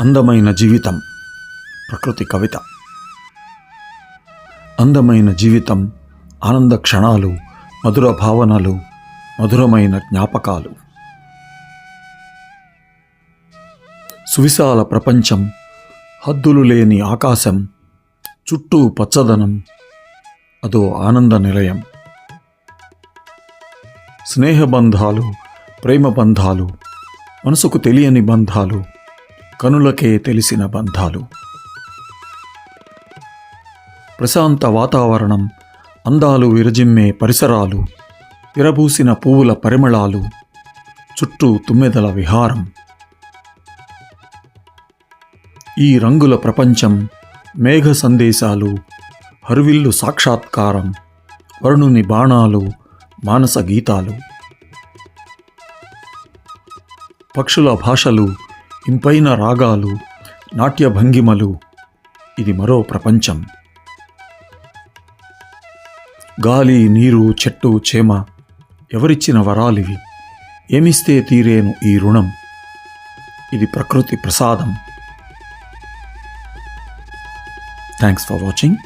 అందమైన జీవితం. ప్రకృతి కవిత. అందమైన జీవితం, ఆనంద క్షణాలు, మధుర భావనలు, మధురమైన జ్ఞాపకాలు. సువిశాల ప్రపంచం, హద్దులు లేని ఆకాశం, చుట్టూ పచ్చదనం, అదో ఆనంద నిలయం. స్నేహబంధాలు, ప్రేమ బంధాలు, మనసుకు తెలియని బంధాలు, కనులకే తెలిసిన బంధాలు. ప్రశాంత వాతావరణం, అందాలు విరజిమ్మే పరిసరాలు, విరబూసిన పువ్వుల పరిమళాలు, చుట్టూ తుమ్మెదల విహారం. ఈ రంగుల ప్రపంచం, మేఘ సందేశాలు, హరువిల్లు సాక్షాత్కారం, వరుణుని బాణాలు, మానస గీతాలు. పక్షుల భాషలు, ఇంపైన రాగాలు, నాట్య భంగిమలు, ఇది మరో ప్రపంచం. గాలి, నీరు, చెట్టు, చేమ, ఎవరిచ్చిన వరాలివి, ఏమిస్తే తీరేను ఈ రుణం, ఇది ప్రకృతి ప్రసాదం. Thanks for watching.